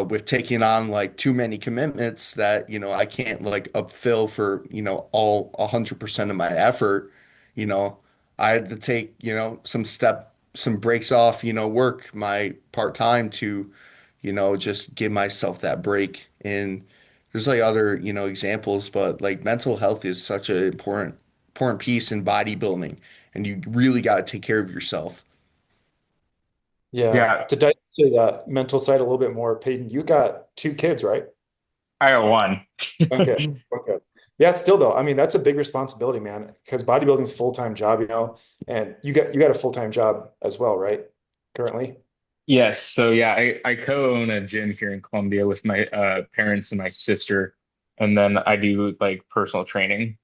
with taking on like too many commitments that I can't like upfill for all 100% of my effort. You know, I had to take some breaks off work my part time to just give myself that break. And there's like other, examples, but like mental health is such an important piece in bodybuilding, and you really got to take care of yourself. Yeah. Yeah, To dive into the mental side a little bit more, Peyton, you got two kids, right? I got one. Okay. Okay. Yeah, still though, I mean, that's a big responsibility, man, because bodybuilding's a full-time job, and you got a full-time job as well, right? Currently. Yes, so yeah, I co-own a gym here in Columbia with my parents and my sister, and then I do like personal training.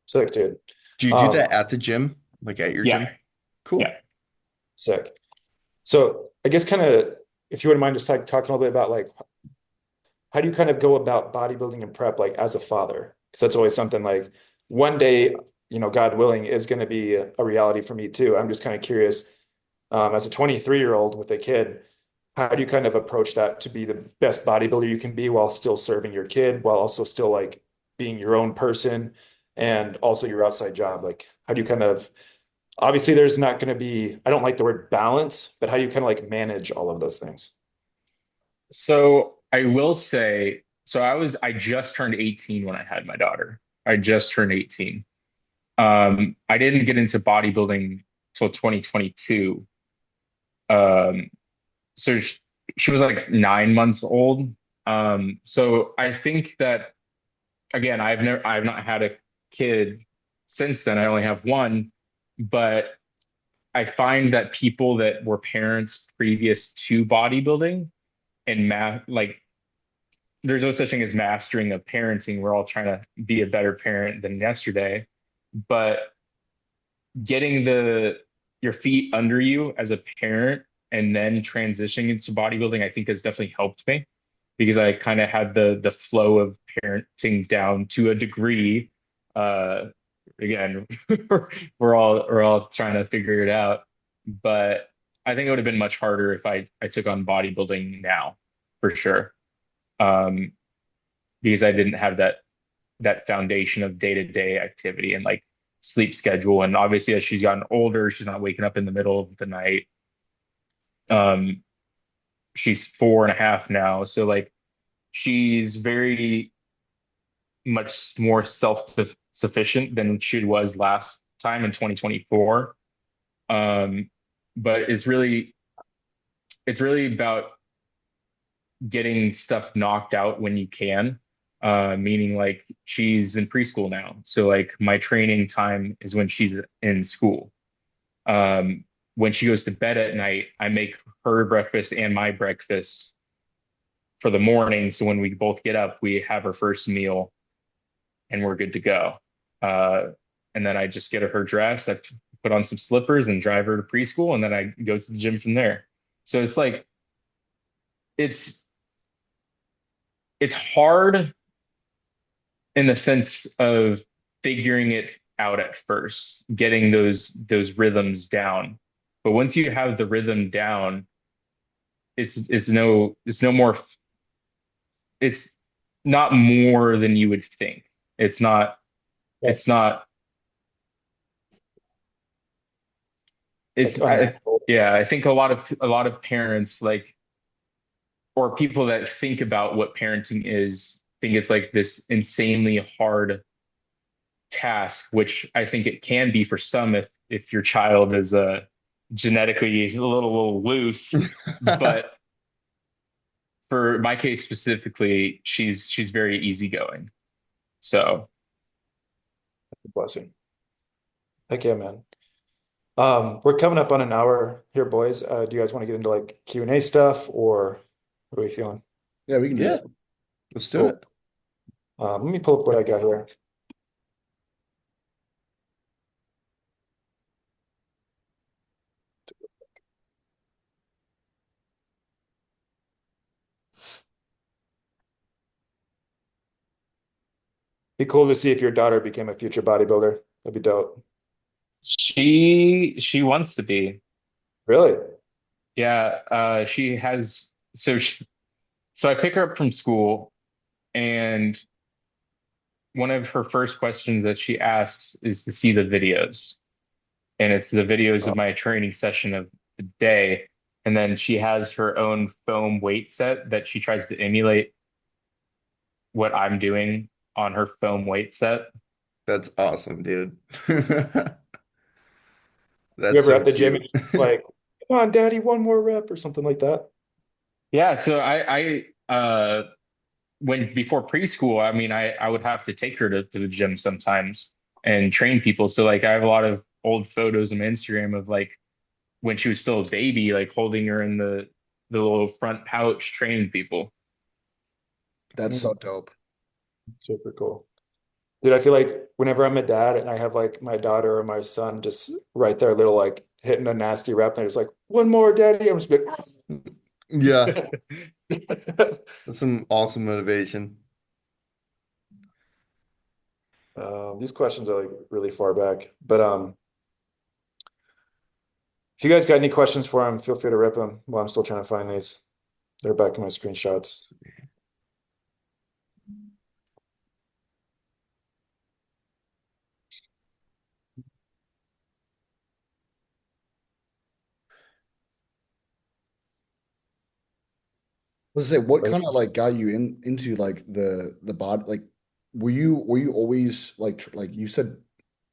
Sick, dude. Do you do Um, that at the gym, like at your Yeah, gym? yeah. Cool. Sick. So I guess kind of if you wouldn't mind just like talking a little bit about like how do you kind of go about bodybuilding and prep like as a father? Because that's always something like one day, God willing, is going to be a reality for me too. I'm just kind of curious, as a 23-year-old with a kid, how do you kind of approach that to be the best bodybuilder you can be while still serving your kid, while also still like being your own person and also your outside job? Like, how do you kind of obviously there's not going to be, I don't like the word balance, but how do you kind of like manage all of those things? So I will say, so I just turned 18 when I had my daughter. I just turned 18. I didn't get into bodybuilding till 2022. Um, so she was like 9 months old. So I think that again, I've not had a kid since then. I only have one, but I find that people that were parents previous to bodybuilding and math, like there's no such thing as mastering of parenting. We're all trying to be a better parent than yesterday, but getting your feet under you as a parent and then transitioning into bodybuilding, I think has definitely helped me because I kind of had the flow of parenting down to a degree. Uh, Again, we're all trying to figure it out, but I think it would have been much harder if I took on bodybuilding now, for sure. Um, because I didn't have that foundation of day-to-day activity and like sleep schedule. And obviously, as she's gotten older, she's not waking up in the middle of the night. Um, she's 4.5 now, so like she's very much more self-sufficient than she was last time in 2024. Um, but it's really about getting stuff knocked out when you can. Meaning like she's in preschool now. So like my training time is when she's in school. Um, when she goes to bed at night, I make her breakfast and my breakfast for the morning. So when we both get up, we have our first meal and we're good to go. Uh, and then I just get her dressed. I put on some slippers and drive her to preschool, and then I go to the gym from there. So it's like it's it's hard in the sense of figuring it out at first, getting those rhythms down. But once you have the rhythm down, it's no more it's not more than you would think. It's not Yeah. it's not Like it's I unnatural. yeah, I think a lot of parents like or people that think about what parenting is think it's like this insanely hard task, which I think it can be for some if your child is genetically a little loose. But for my case specifically, she's very easygoing. So Blessing. Heck yeah, man. We're coming up on an hour here, boys. Do you guys want to get into like Q&A stuff, or what are we feeling? Yeah, we can do Yeah, that. let's do Cool. it. Let me pull up what I got here. Be cool to see if your daughter became a future bodybuilder. That'd be dope. she wants to be. Really? Yeah, she has so I pick her up from school, and one of her first questions that she asks is to see the videos. And it's the videos Oh, of my training session of the day. And then she has her own foam weight set that she tries to emulate what I'm doing on her foam weight set. That's awesome, dude. you That's ever so at the gym and cute. she's like, come on, daddy, one more rep or something like that? Yeah, so I when before preschool, I mean I would have to take her to the gym sometimes and train people. So like I have a lot of old photos on Instagram of like when she was still a baby, like holding her in the little front pouch training people. That's so Mm, dope. super cool. Dude, I feel like whenever I'm a dad and I have like my daughter or my son just right there, little like hitting a nasty rep, and they're just like, one more, daddy. I'm just Yeah, like, that's some awesome motivation. these questions are like really far back, but if you guys got any questions for him, feel free to rip them while I'm still trying to find these. They're back in my screenshots. Let's say, what kind of like got you into like the bod like were you always like like you said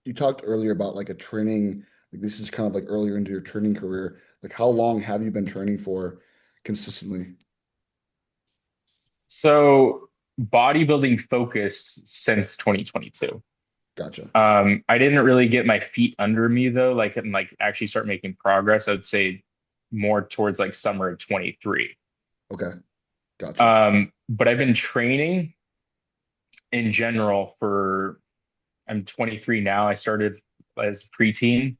you talked earlier about like a training like this is kind of like earlier into your training career. Like how long have you been training for consistently? So bodybuilding focused since 2022. Gotcha. I didn't really get my feet under me though, like and like actually start making progress. I'd say more towards like summer of 23. Okay. Gotcha. But I've been training in general for I'm 23 now. I started as preteen.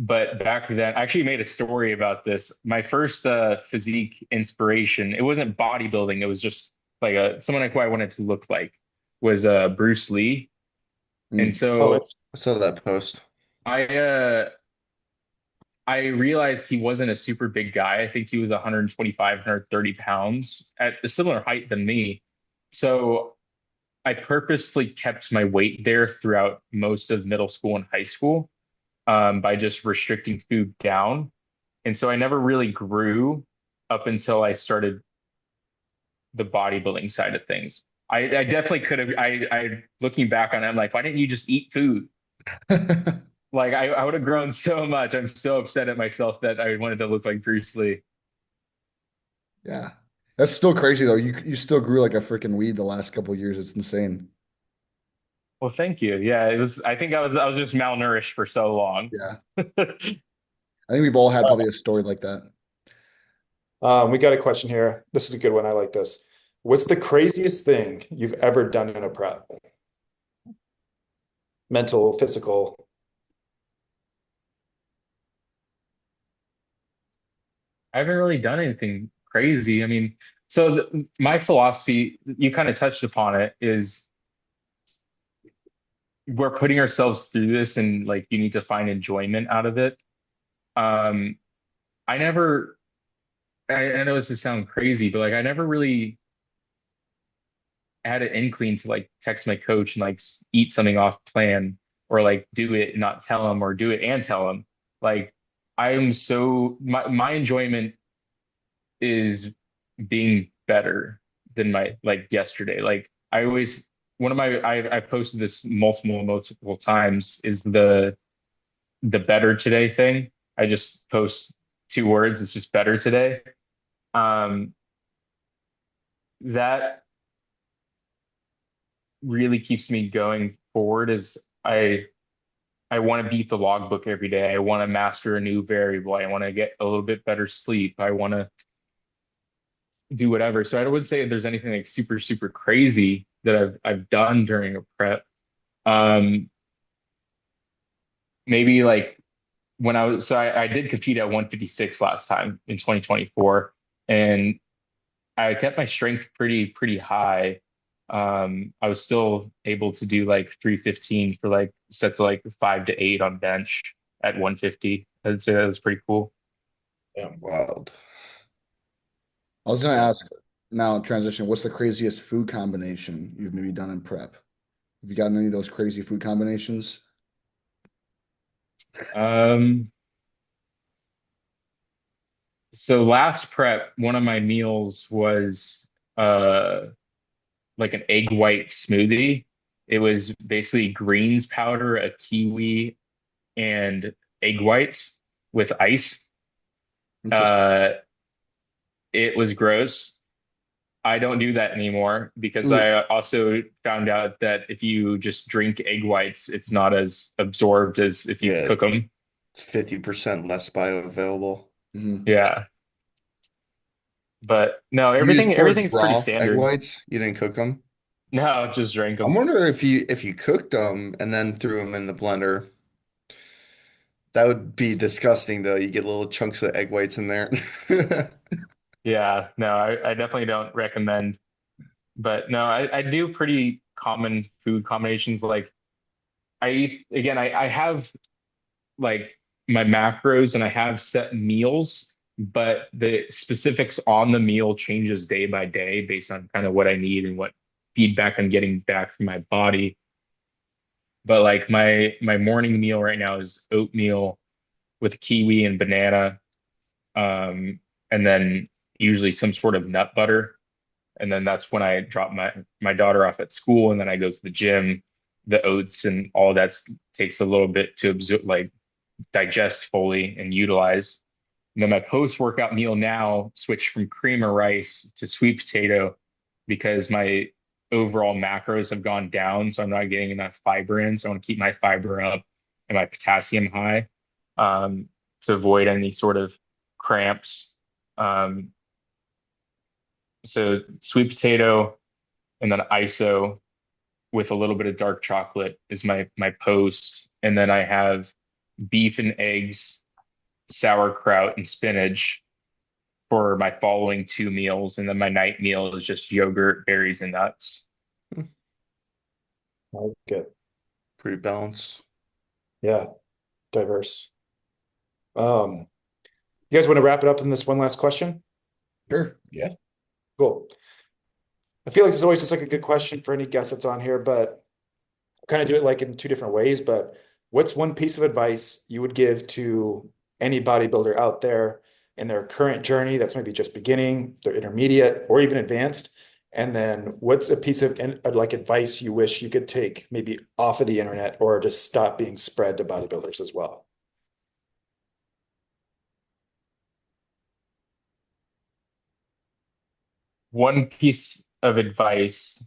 But back then, I actually made a story about this. My first physique inspiration, it wasn't bodybuilding, it was just like someone like who I wanted to look like was Bruce Lee. And Mm. Oh, so it's I saw that post. I uh I realized he wasn't a super big guy. I think he was 125, 130 pounds at a similar height than me. So I purposely kept my weight there throughout most of middle school and high school by just restricting food down. And so I never really grew up until I started the bodybuilding side of things. I definitely could have. I looking back on it, I'm like, why didn't you just eat food? Like I would have grown so much. I'm so upset at myself that I wanted to look like Bruce Lee. Yeah. That's still crazy though. You still grew like a freaking weed the last couple of years. It's insane. Well, thank you. Yeah, it was. I think I was just malnourished for so long. Yeah. I think we've all had probably a story like that. we got a question here. This is a good one. I like this. What's the craziest thing you've ever done in a prep? Mental, physical. I haven't really done anything crazy. I mean, so my philosophy, you kind of touched upon it, is we're putting ourselves through this and like you need to find enjoyment out of it. Um, I never, I know this is sound crazy, but like I never really had an inkling to like text my coach and like eat something off plan or like do it and not tell him or do it and tell him. Like I'm so my enjoyment is being better than my like yesterday. Like I always one of my I posted this multiple times is the better today thing. I just post two words. It's just better today. Um, that really keeps me going forward is I want to beat the logbook every day. I want to master a new variable. I want to get a little bit better sleep. I want to do whatever. So I wouldn't say there's anything like super crazy that I've done during a prep. Um, maybe like when I did compete at 156 last time in 2024, and I kept my strength pretty high. I was still able to do like 315 for like sets of like 5 to 8 on bench at 150. I'd say that was pretty cool. Yeah. Wild. I was gonna Yeah. ask now transition, what's the craziest food combination you've maybe done in prep? Have you gotten any of those crazy food combinations? Um, so last prep, one of my meals was like an egg white smoothie. It was basically greens powder, a kiwi, and egg whites with ice. Interesting. Uh, it was gross. I don't do that anymore because Ooh, I also found out that if you just drink egg whites, it's not as absorbed as if you Yeah, cook them. it's 50% less bioavailable. mhm. Yeah. But no, You just poured everything's pretty raw egg standard. whites. You didn't cook them. No, just drink I'm them. wondering if you cooked them and then threw them in the blender. That would be disgusting, though. You get little chunks of egg whites in there. Yeah, no, I definitely don't recommend. But no, I do pretty common food combinations. Like I eat again, I have like my macros and I have set meals, but the specifics on the meal changes day by day based on kind of what I need and what feedback I'm getting back from my body. But like my morning meal right now is oatmeal with kiwi and banana, um, and then usually some sort of nut butter. And then that's when I drop my daughter off at school, and then I go to the gym. The oats and all that takes a little bit to absorb, like digest fully and utilize. And then my post-workout meal now switched from cream of rice to sweet potato because my overall macros have gone down, so I'm not getting enough fiber in. So I want to keep my fiber up and my potassium high, um, to avoid any sort of cramps. Um, so sweet potato and then ISO with a little bit of dark chocolate is my post, and then I have beef and eggs, sauerkraut, and spinach for my following two meals, and then my night meal is just yogurt, berries, and nuts. I like it. Pretty balanced. Yeah, diverse. Um, you guys want to wrap it up in this one last question? Sure. Yeah. Cool. I feel like this is always just like a good question for any guest that's on here, but kind of do it like in two different ways. But what's one piece of advice you would give to any bodybuilder out there in their current journey that's maybe just beginning, they're intermediate, or even advanced? And then what's a piece of like advice you wish you could take maybe off of the internet or just stop being spread to bodybuilders as well? One piece of advice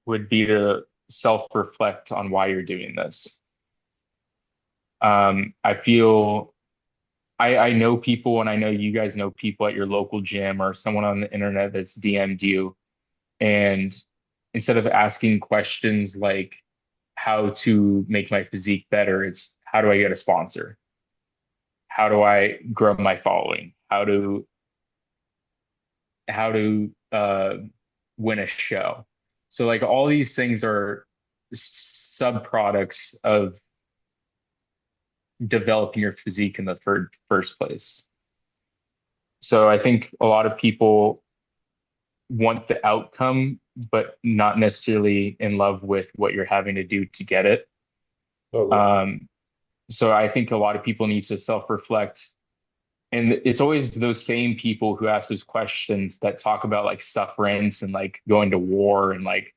would be to self-reflect on why you're doing this. I feel I know people, and I know you guys know people at your local gym or someone on the internet that's DM'd you, and instead of asking questions like how to make my physique better, it's how do I get a sponsor? How do I grow my following? How to win a show? So like all these things are sub products of developing your physique in the first place. So I think a lot of people want the outcome, but not necessarily in love with what you're having to do to get it. Totally. Um, so I think a lot of people need to self-reflect. And it's always those same people who ask those questions that talk about like sufferance and like going to war and like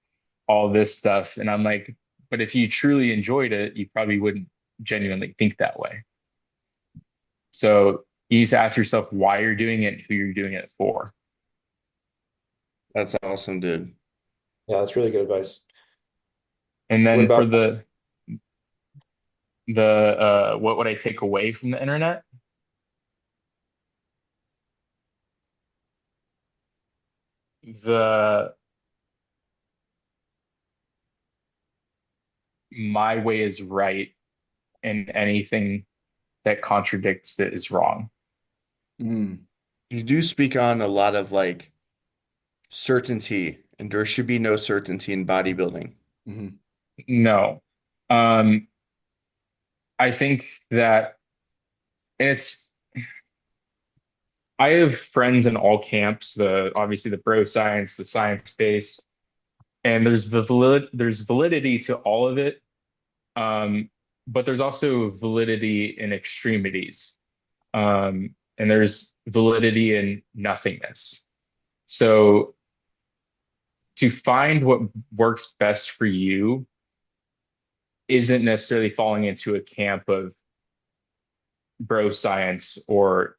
all this stuff. And I'm like, but if you truly enjoyed it, you probably wouldn't genuinely think that way. So you need to ask yourself why you're doing it and who you're doing it for. That's awesome, dude. Yeah, that's really good advice. And What then for about, the what would I take away from the internet? The my way is right and anything that contradicts it is wrong. Mm, You do speak on a lot of like certainty, and there should be no certainty in bodybuilding. mhm, No. Um, I think that it's I have friends in all camps, the obviously the bro science, the science based, and there's validity to all of it. But there's also validity in extremities. And there's validity in nothingness. So to find what works best for you isn't necessarily falling into a camp of bro science or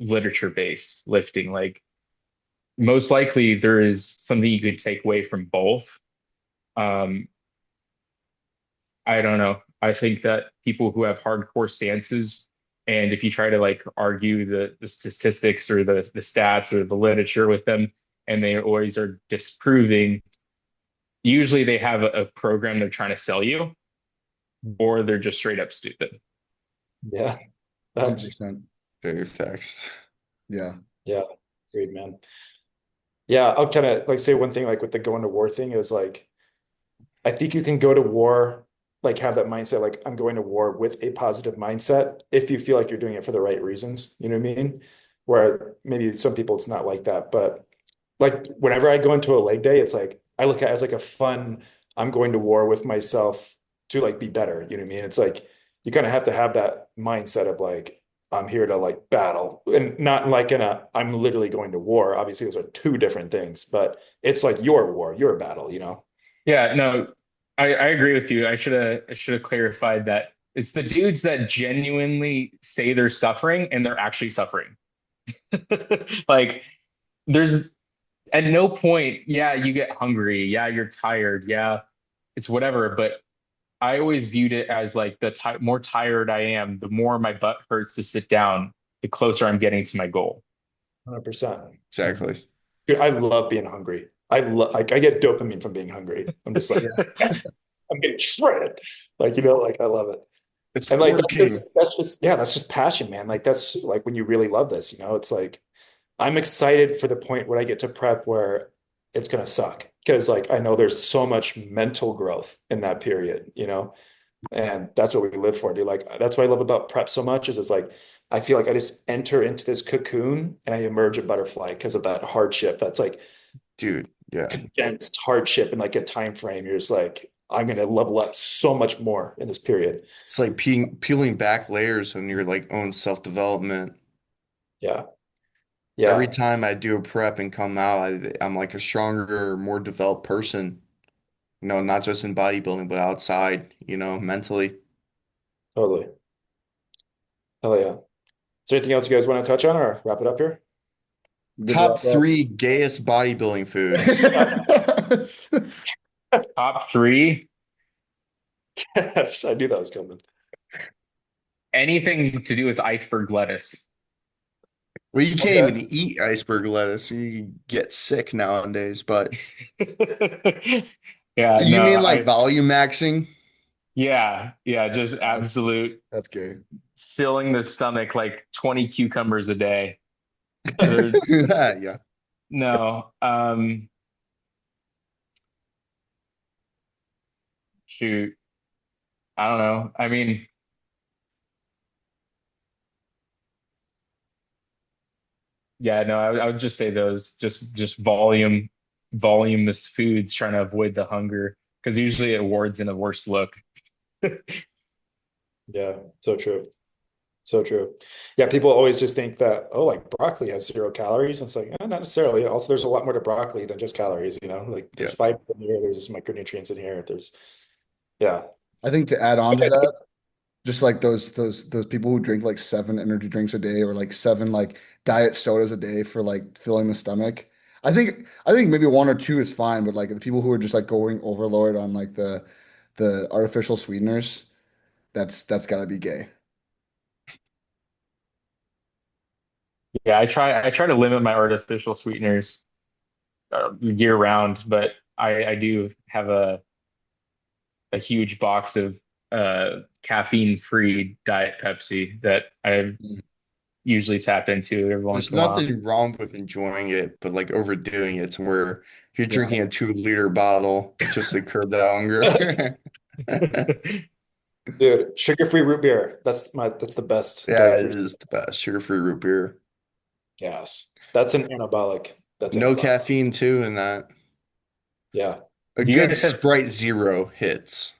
literature based lifting. Like most likely there is something you could take away from both. Um, I don't know. I think that people who have hardcore stances, and if you try to like argue the statistics or the stats or the literature with them, and they always are disproving, usually they have a program they're trying to sell you, or they're just straight up stupid. yeah, that's, 100%. Very facts. Yeah. yeah, great, man. Yeah, I'll kind of like say one thing like with the going to war thing is like I think you can go to war, like have that mindset, like I'm going to war with a positive mindset if you feel like you're doing it for the right reasons. You know what I mean? Where maybe some people it's not like that, but like whenever I go into a leg day, it's like I look at it as like a fun, I'm going to war with myself to like be better. You know what I mean? It's like you kind of have to have that mindset of like, I'm here to like battle and not like in a, I'm literally going to war. Obviously, those are two different things, but it's like your war, your battle, you know? Yeah, no, I agree with you. I should have clarified that it's the dudes that genuinely say they're suffering and they're actually suffering. Like there's at no point, yeah, you get hungry, yeah, you're tired, yeah, it's whatever, but I always viewed it as like the ti more tired I am, the more my butt hurts to sit down, the closer I'm getting to my goal. 100%. Exactly. Dude, I love being hungry. I love like I get dopamine from being hungry. I'm just like, yes, I'm getting shredded. Like, you know, like I love it. It's And like working. that's just yeah, that's just passion, man. Like that's like when you really love this, you know, it's like I'm excited for the point when I get to prep where it's gonna suck. Because like I know there's so much mental growth in that period, you know. And that's what we live for, dude. Like that's what I love about prep so much is it's like I feel like I just enter into this cocoon and I emerge a butterfly because of that hardship. That's like Dude, yeah. condensed hardship in like a time frame. You're just like, I'm gonna level up so much more in this period. It's like peeling back layers on your like own self-development. Yeah. Every Yeah, time I do a prep and come out, I'm like a stronger, more developed person. Not just in bodybuilding, but outside, mentally. totally. Hell yeah. Is there anything else you guys want to touch on or wrap it up here? Good Top wrap up. three gayest bodybuilding foods. Top three, I knew that was coming. anything to do with iceberg lettuce. Well, you can't Okay. even eat iceberg lettuce. You get sick nowadays. But Yeah, you no, mean like volume maxing? yeah, just absolute That's gay. filling the stomach like 20 cucumbers a day. There, Yeah. no, shoot, I don't know. I mean, yeah, no, I would just say those, just voluminous foods, trying to avoid the hunger because usually it wards in a worse look. Yeah, so true. So true. Yeah, people always just think that, oh, like broccoli has 0 calories. And it's like, not necessarily. Also, there's a lot more to broccoli than just calories, Like Yeah. there's fiber in here, there's micronutrients in here. Yeah. I think to add on to that, just like those people who drink like 7 energy drinks a day or like seven like diet sodas a day for like filling the stomach. I think maybe one or two is fine, but like the people who are just like going overload on like the artificial sweeteners, that's gotta be gay. Yeah, I try to limit my artificial sweeteners year round, but I do have a huge box of caffeine-free Diet Pepsi that I Mm. usually tap into every once There's in a while. nothing wrong with enjoying it, but like overdoing it to where you're Yeah. drinking a 2 liter bottle just to curb that hunger. Dude, sugar-free root beer. That's the best Yeah, diet it free. is the best. Sugar-free root beer. Yes. That's an anabolic. That's No anabolic. caffeine too in that. Yeah. A Do you good guys have Sprite Zero hits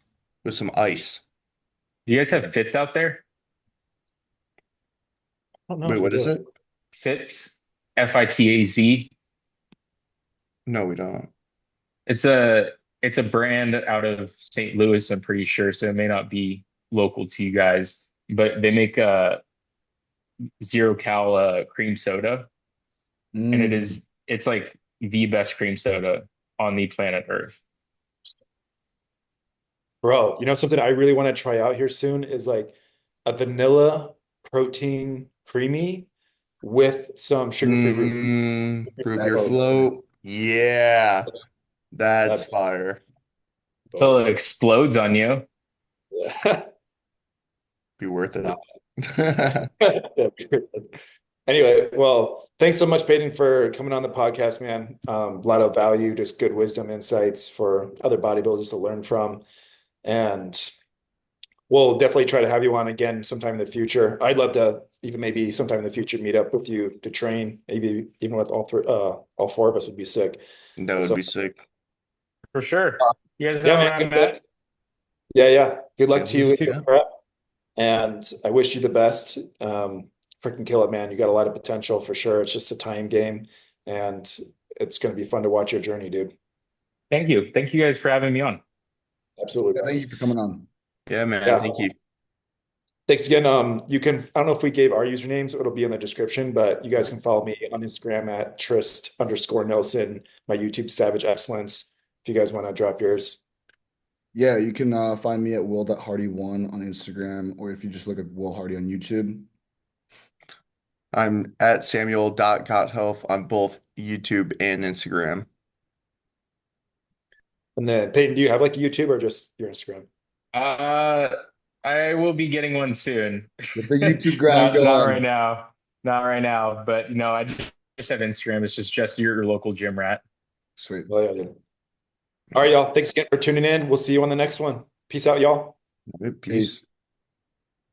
with some ice. do you guys have Fits out there? I don't know Wait, if we what is do. it? Fits, Fitaz. No, we don't. It's a it's a brand out of St. Louis, I'm pretty sure, so it may not be local to you guys, but they make a 0 cal cream soda, and Mm. it's like the best cream soda on the planet Earth. Bro, something I really want to try out here soon is like a vanilla protein creamy with some sugar-free root Root beer. beer That float. Yeah, that's That'd fire. Till be it explodes on you. yeah. Be worth Nah. it. That'd be good. Anyway, well, thanks so much, Peydon, for coming on the podcast, man. A lot of value, just good wisdom, insights for other bodybuilders to learn from. And we'll definitely try to have you on again sometime in the future. I'd love to even maybe sometime in the future meet up with you to train. Maybe even with all four of us would be sick. That would So be sick. For sure. You guys yeah, know man. where I'm at? Yeah, yeah. Good luck Sounds to you good. with Too. your prep, and I wish you the best. Freaking kill it, man. You got a lot of potential for sure. It's just a time game, and it's going to be fun to watch your journey, dude. Thank you. Thank you guys for having me on. Absolutely, Yeah, thank bro. you for coming on. Yeah, man. Yeah. Thank you. Thanks again. You can, I don't know if we gave our usernames, it'll be in the description, but you guys can follow me on Instagram at Trist_Nelson, my YouTube Savage Excellence. If you guys want to drop yours. Yeah, you can find me at will.hardy1 on Instagram, or if you just look at Will Hardy on YouTube. I'm at samuel.gothelf on both YouTube and Instagram. And then Peyton, do you have like a YouTube or just your Instagram? Uh, I will be getting one soon. Get the YouTube grind Not right going. now. Not right now. But I just have Instagram. It's just your local gym rat. Sweet. Oh, yeah, dude. All right, y'all. Thanks again for tuning in. We'll see you on the next one. Peace out, y'all. Peace. Peace.